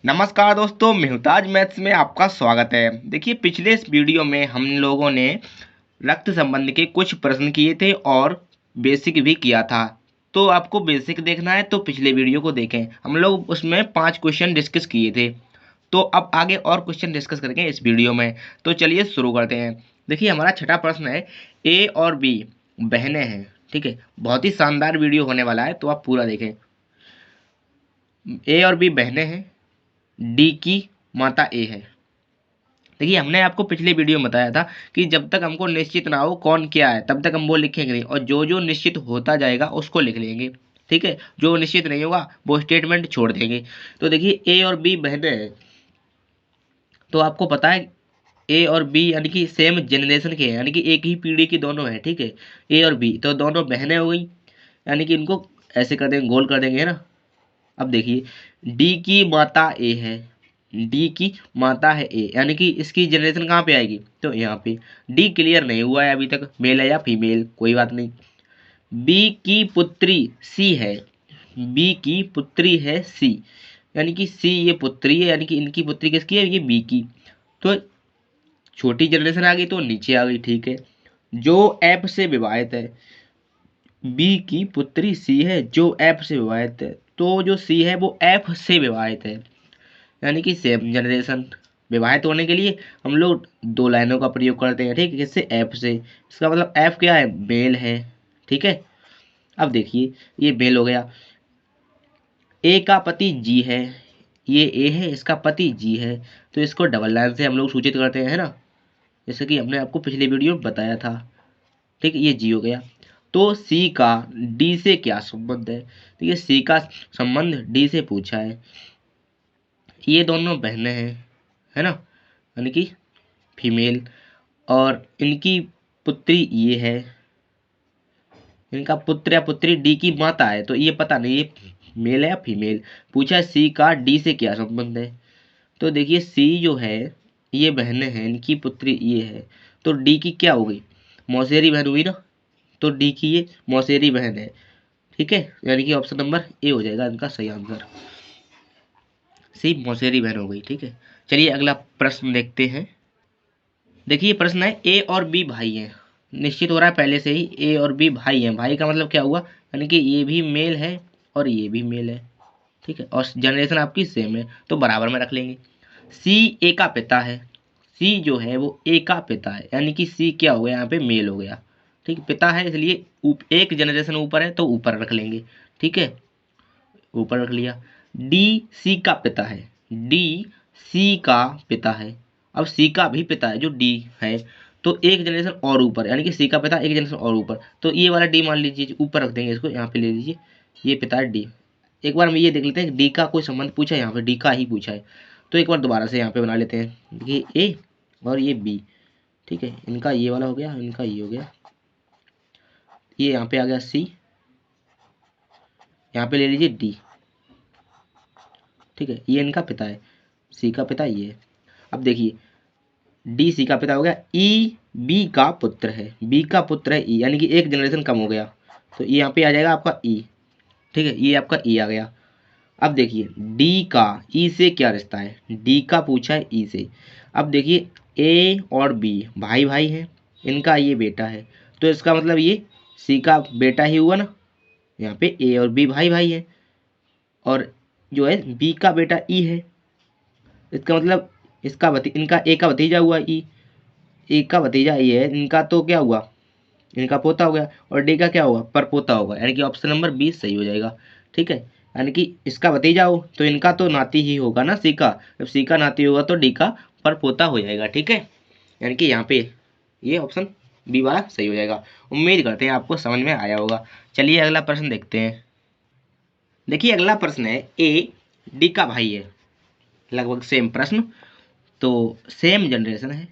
नमस्कार दोस्तों, मैं हुताज मैथ्स में आपका स्वागत है। देखिए, पिछले इस वीडियो में हम लोगों ने रक्त संबंध के कुछ प्रश्न किए थे और बेसिक भी किया था। तो आपको बेसिक देखना है तो पिछले वीडियो को देखें। हम लोग उसमें 5 क्वेश्चन डिस्कस किए थे। तो अब आगे और क्वेश्चन डिस्कस करेंगे इस वीडियो में। तो चलिए शुरू करते हैं। देखिए, हमारा छठा प्रश्न है, ए और बी बहनें हैं। ठीक है, बहुत ही शानदार वीडियो होने वाला है, तो आप पूरा देखें। ए और बी बहनें हैं, डी की माता ए है। देखिए, हमने आपको पिछले वीडियो में बताया था कि जब तक हमको निश्चित ना हो कौन क्या है तब तक हम वो लिखेंगे नहीं, और जो जो निश्चित होता जाएगा उसको लिख लेंगे। ठीक है, जो निश्चित नहीं होगा वो स्टेटमेंट छोड़ देंगे। तो देखिए, ए और बी बहनें हैं, तो आपको पता है ए और बी यानी कि सेम जनरेशन के हैं, यानी कि एक ही पीढ़ी की दोनों हैं। ठीक है, ए और बी तो दोनों बहनें हो गई, यानी कि इनको ऐसे कर देंगे, गोल कर देंगे, है ना। अब देखिए, डी की माता ए है, डी की माता है ए, यानी कि इसकी जनरेशन कहाँ पे आएगी, तो यहाँ पे। डी क्लियर नहीं हुआ है अभी तक, मेल है या फीमेल, कोई बात नहीं। बी की पुत्री सी है, बी की पुत्री है सी, यानी कि सी ये पुत्री है, यानी कि इनकी पुत्री किसकी है, ये बी की। तो छोटी जनरेशन आ गई तो नीचे आ गई। ठीक है, जो एफ से विवाहित है, बी की पुत्री सी है जो एफ से विवाहित है, तो जो सी है वो एफ से विवाहित है, यानी कि सेम जनरेशन। विवाहित होने के लिए हम लोग दो लाइनों का प्रयोग करते हैं। ठीक है, किससे, एफ से। इसका मतलब एफ क्या है, मेल है। ठीक है, अब देखिए, ये मेल हो गया। ए का पति जी है, ये ए है, इसका पति जी है, तो इसको डबल लाइन से हम लोग सूचित करते हैं, है ना, जैसे कि हमने आपको पिछले वीडियो में बताया था। ठीक है, ये जी हो गया। तो सी का डी से क्या संबंध है, तो ये सी का संबंध डी से पूछा है। ये दोनों बहनें हैं, है ना, यानी कि फीमेल, और इनकी पुत्री ये है, इनका पुत्र या पुत्री डी की माता है, तो ये पता नहीं ये मेल है या फीमेल। पूछा सी का डी से क्या संबंध है, तो देखिए सी जो है ये बहनें हैं, इनकी पुत्री ये है, तो डी की क्या हो गई, मौसेरी बहन हुई ना, तो डी की ये मौसेरी बहन है। ठीक है, यानी कि ऑप्शन नंबर ए हो जाएगा इनका सही आंसर, सी मौसेरी बहन हो गई। ठीक है, चलिए अगला प्रश्न देखते हैं। देखिए, प्रश्न है, ए और बी भाई हैं। निश्चित हो रहा है पहले से ही, ए और बी भाई हैं। भाई का मतलब क्या हुआ, यानी कि ये भी मेल है और ये भी मेल है। ठीक है, और जनरेशन आपकी सेम है, तो बराबर में रख लेंगे। सी ए का पिता है, सी जो है वो ए का पिता है, यानी कि सी क्या हो गया, यहाँ पे मेल हो गया। ठीक है, पिता है इसलिए एक जनरेशन ऊपर है तो ऊपर रख लेंगे। ठीक है, ऊपर रख लिया। डी सी का पिता है, डी सी का पिता है। अब सी का भी पिता है जो डी है, तो एक जनरेशन और ऊपर, यानी कि सी का पिता एक जनरेशन और ऊपर, तो ये वाला डी मान लीजिए ऊपर रख देंगे, इसको यहाँ पे ले लीजिए, ये पिता है डी। एक बार हम ये देख लेते हैं डी का कोई संबंध पूछा है, यहाँ पे डी का ही पूछा है, तो एक बार दोबारा से यहाँ पे बना लेते हैं। ये ए और ये बी, ठीक है, इनका ये वाला हो गया, इनका ये हो गया, ये यहाँ पे आ गया सी, यहाँ पे ले लीजिए डी। ठीक है, ये इनका पिता है, सी का पिता ये है। अब देखिए, डी सी का पिता हो गया, ई बी का पुत्र है, बी का पुत्र है ई, यानी कि एक जनरेशन कम हो गया, तो ये यहाँ पे आ जाएगा आपका ई। ठीक है, ये आपका ई आ गया। अब देखिए, डी का ई से क्या रिश्ता है, डी का पूछा है ई से। अब देखिए, ए और बी भाई भाई हैं, इनका ये बेटा है, तो इसका मतलब ये सी का बेटा ही हुआ ना, यहाँ पे ए और बी भाई भाई हैं, और जो है बी का बेटा ई है, इसका मतलब इसका इनका ए का भतीजा हुआ ई, ए का भतीजा ये है, इनका तो क्या हुआ, इनका पोता हो गया, और डी का क्या होगा, पर पोता होगा, यानी कि ऑप्शन नंबर 20 सही हो जाएगा। ठीक है, यानी कि इसका भतीजा हो तो इनका तो नाती ही होगा ना सी का, जब सी का नाती होगा तो डी का पर पोता हो जाएगा। ठीक है, यानी कि यहाँ पे ये ऑप्शन बी वाला सही हो जाएगा। उम्मीद करते हैं आपको समझ में आया होगा। चलिए अगला प्रश्न देखते हैं। देखिए, अगला प्रश्न है, ए डी का भाई है, लगभग सेम प्रश्न, तो सेम जनरेशन है,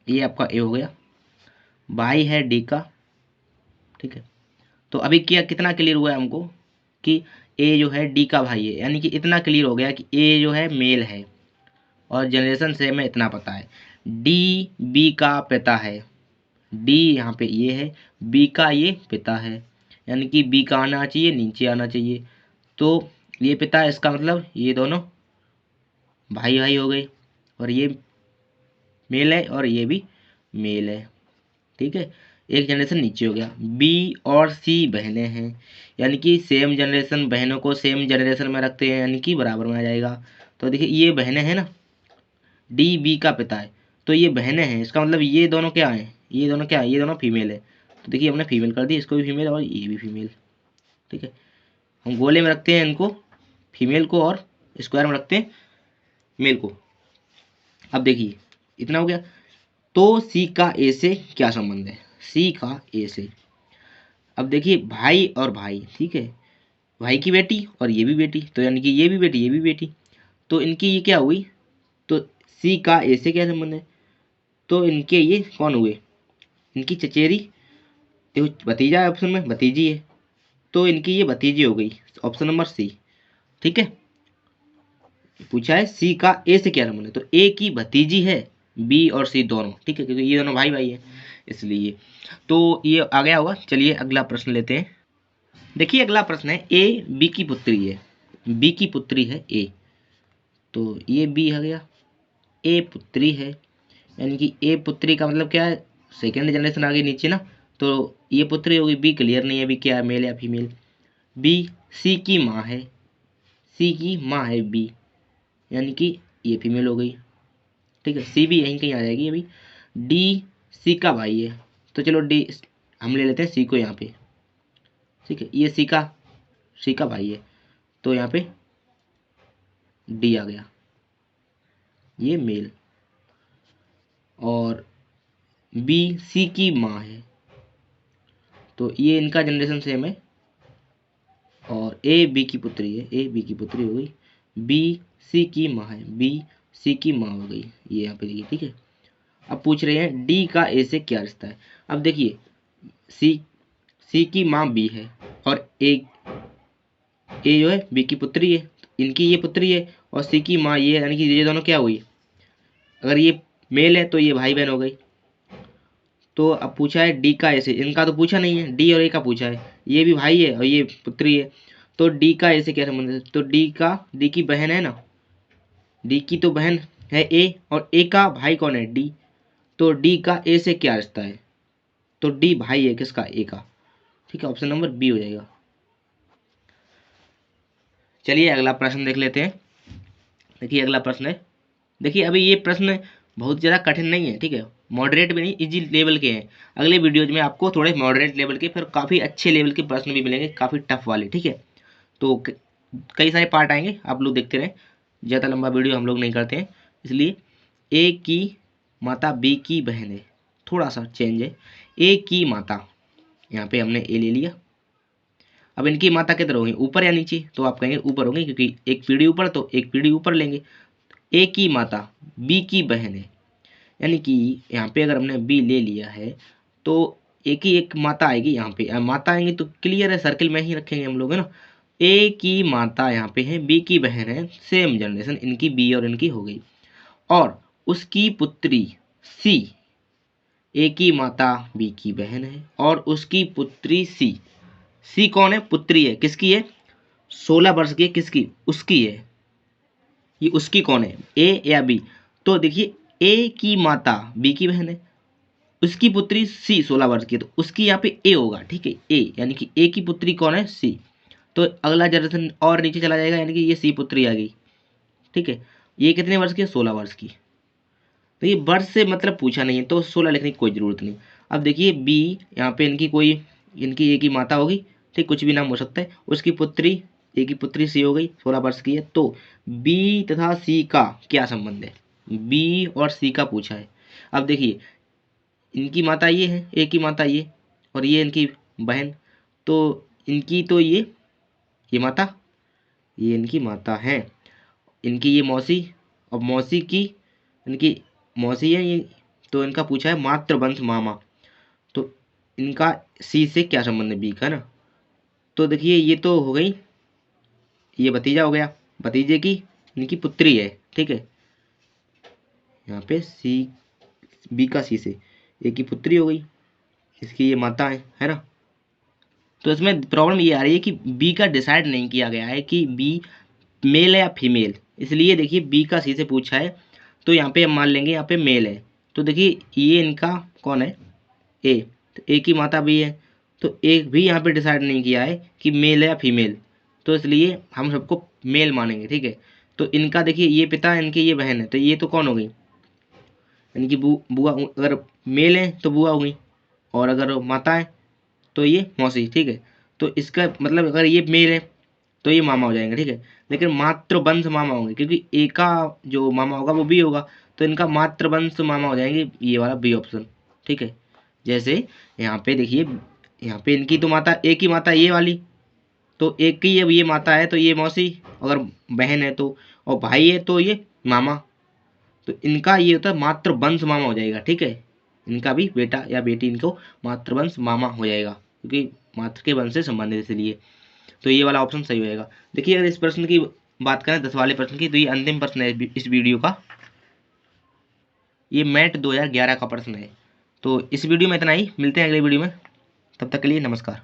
ये आपका ए हो गया, भाई है डी का। ठीक है, तो अभी क्या कितना क्लियर हुआ है हमको कि ए जो है डी का भाई है, यानी कि इतना क्लियर हो गया कि ए जो है मेल है और जनरेशन सेम है, इतना पता है। डी बी का पिता है, डी यहाँ पे ये है, बी का ये पिता है, यानी कि बी का आना चाहिए नीचे आना चाहिए, तो ये पिता है, इसका मतलब ये दोनों भाई भाई हो गए, और ये मेल है और ये भी मेल है, ठीक है। एक जनरेशन नीचे हो गया। बी और सी बहनें हैं, यानी कि सेम जनरेशन, बहनों को सेम जनरेशन में रखते हैं, यानी कि बराबर में आ जाएगा। तो देखिए ये बहनें हैं ना, डी बी का पिता है, तो ये बहनें हैं, इसका मतलब ये दोनों क्या हैं, ये दोनों क्या है, ये दोनों फीमेल है। तो देखिए हमने फीमेल कर दी, इसको भी फीमेल और ये भी फीमेल, ठीक है। हम गोले में रखते हैं इनको, फीमेल को, और स्क्वायर में रखते हैं मेल को। अब देखिए इतना हो गया। तो सी का ए से क्या संबंध है, सी का ए से। अब देखिए भाई और भाई, ठीक है, भाई की बेटी और ये भी बेटी, तो यानी कि ये भी बेटी ये भी बेटी, तो इनकी ये क्या हुई, तो सी का ए से क्या संबंध है, तो इनके ये कौन हुए, इनकी चचेरी, देखो भतीजा है ऑप्शन में, भतीजी है, तो इनकी ये भतीजी हो गई, ऑप्शन नंबर सी, ठीक है। पूछा है सी का ए से क्या संबंध है, तो ए की भतीजी है बी और सी दोनों, ठीक है, क्योंकि ये दोनों भाई भाई हैं इसलिए। तो ये आ गया होगा। चलिए अगला प्रश्न लेते हैं। देखिए अगला प्रश्न है, ए बी की पुत्री है, बी की पुत्री है ए, तो ये बी आ गया, ए पुत्री है, यानी कि ए पुत्री का मतलब क्या है, सेकेंड जनरेशन आ गई नीचे ना, तो ये पुत्री होगी, बी क्लियर नहीं है बी क्या है, मेल या फीमेल। बी सी की माँ है, सी की माँ है बी, यानी कि ये फीमेल हो गई, ठीक है, सी भी यहीं कहीं आ जाएगी अभी। डी सी का भाई है, तो चलो डी हम ले लेते हैं सी को यहाँ पे, ठीक है, ये सी का भाई है, तो यहाँ पे डी आ गया, ये मेल। और बी सी की माँ है, तो ये इनका जनरेशन सेम है, और ए बी की पुत्री है, ए बी की पुत्री हो गई, बी सी की माँ है, बी सी की माँ हो गई, ये यहाँ पे देखिए, ठीक है। अब पूछ रहे हैं डी का ए से क्या रिश्ता है। अब देखिए सी सी की माँ बी है, और ए जो है बी की पुत्री है, तो इनकी ये पुत्री है, और सी की माँ ये है, यानी कि ये दोनों क्या हुई, अगर ये मेल है तो ये भाई बहन हो गई। तो अब पूछा है डी का ए से, इनका तो पूछा नहीं है, डी और ए का पूछा है, ये भी भाई है और ये पुत्री है, तो डी का ए से क्या संबंध है, तो डी की बहन है ना, डी की तो बहन है ए, और ए का भाई कौन है डी, तो डी का ए से क्या रिश्ता है, तो डी भाई है किसका, ए का, ठीक है, ऑप्शन नंबर बी हो जाएगा। चलिए अगला प्रश्न देख लेते हैं। देखिए अगला प्रश्न है, देखिए अभी ये प्रश्न बहुत ज़्यादा कठिन नहीं है, ठीक है, मॉडरेट भी नहीं, इजी लेवल के हैं। अगले वीडियोज में आपको थोड़े मॉडरेट लेवल के, फिर काफ़ी अच्छे लेवल के प्रश्न भी मिलेंगे, काफ़ी टफ वाले, ठीक है। तो कई सारे पार्ट आएंगे, आप लोग देखते रहें, ज़्यादा लंबा वीडियो हम लोग नहीं करते हैं, इसलिए ए की माता बी की बहन है, थोड़ा सा चेंज है, ए की माता, यहाँ पे हमने ए ले लिया। अब इनकी माता किधर होगी, ऊपर या नीचे, तो आप कहेंगे ऊपर होंगे, क्योंकि एक पीढ़ी ऊपर तो एक पीढ़ी ऊपर लेंगे। ए की माता बी की बहन है, यानी कि यहाँ पे अगर हमने बी ले लिया है, तो एक ही एक माता आएगी, यहाँ पे माता आएंगी तो क्लियर है, सर्किल में ही रखेंगे हम लोग, है ना। ए की माता यहाँ पे है, बी की बहन है, सेम जनरेशन इनकी बी और इनकी हो गई, और उसकी पुत्री सी, ए की माता बी की बहन है और उसकी पुत्री सी, सी कौन है, पुत्री है, किसकी है, 16 वर्ष की है, किसकी, उसकी है, ये उसकी कौन है, ए या बी, तो देखिए ए की माता बी की बहन है, उसकी पुत्री सी 16 वर्ष की है, तो उसकी यहाँ पे ए होगा, ठीक है, ए, यानी कि ए की पुत्री कौन है, सी, तो अगला जनरेशन और नीचे चला जाएगा, यानी कि ये सी पुत्री आ गई, ठीक है। ये कितने वर्ष की है, 16 वर्ष की, तो ये वर्ष से मतलब पूछा नहीं है, तो 16 लिखने की कोई ज़रूरत नहीं। अब देखिए बी, यहाँ पे इनकी ए की माता होगी, ठीक, कुछ भी नाम हो सकता है, उसकी पुत्री, ए की पुत्री सी हो गई, 16 वर्ष की है, तो बी तथा सी का क्या संबंध है, बी और सी का पूछा है। अब देखिए इनकी माता ये है, ए की माता ये, और ये इनकी बहन, तो इनकी तो ये माता, ये इनकी माता है, इनकी ये मौसी, और मौसी की, इनकी मौसी है ये, तो इनका पूछा है मातृवंश मामा, तो इनका सी से क्या संबंध है, बी का ना, तो देखिए ये तो हो गई, ये भतीजा हो गया, भतीजे की इनकी पुत्री है, ठीक है, यहाँ पे सी, बी का सी से, ए की पुत्री हो गई, इसकी ये माता है ना। तो इसमें प्रॉब्लम ये आ रही है कि बी का डिसाइड नहीं किया गया है कि बी मेल है या फीमेल, इसलिए देखिए बी का सी से पूछा है, तो यहाँ पे हम मान लेंगे यहाँ पे मेल है। तो देखिए ये इनका कौन है, ए, तो ए की माता बी है, तो एक भी यहाँ पे डिसाइड नहीं किया है कि मेल है या फीमेल, तो इसलिए हम सबको मेल मानेंगे, ठीक है। तो इनका देखिए ये पिता, इनकी ये बहन है, तो ये तो कौन हो गई, इनकी बुआ। अगर मेल है तो बुआ हो गई, और अगर माता है तो ये मौसी, ठीक है। तो इसका मतलब अगर ये मेल है तो ये मामा हो जाएंगे, ठीक है। लेकिन मातृ वंश मामा होंगे, क्योंकि ए का जो मामा होगा वो बी होगा, तो इनका मातृ वंश मामा हो जाएंगे, ये वाला बी ऑप्शन, ठीक है। जैसे यहाँ पे देखिए, यहाँ पे इनकी तो माता, एक ही माता ये वाली, तो एक की ये माता है तो ये मौसी, अगर बहन है तो, और भाई है तो ये मामा, तो इनका ये होता है मातृवंश मामा हो जाएगा, ठीक है। इनका भी बेटा या बेटी इनको मातृवंश मामा हो जाएगा, क्योंकि मातृ के वंश से संबंधित, इसलिए तो ये वाला ऑप्शन सही होएगा। देखिए अगर इस प्रश्न की बात करें 10 वाले प्रश्न की, तो ये अंतिम प्रश्न है इस वीडियो का, ये मैट 2011 का प्रश्न है। तो इस वीडियो में इतना ही, मिलते हैं अगले वीडियो में, तब तक के लिए नमस्कार।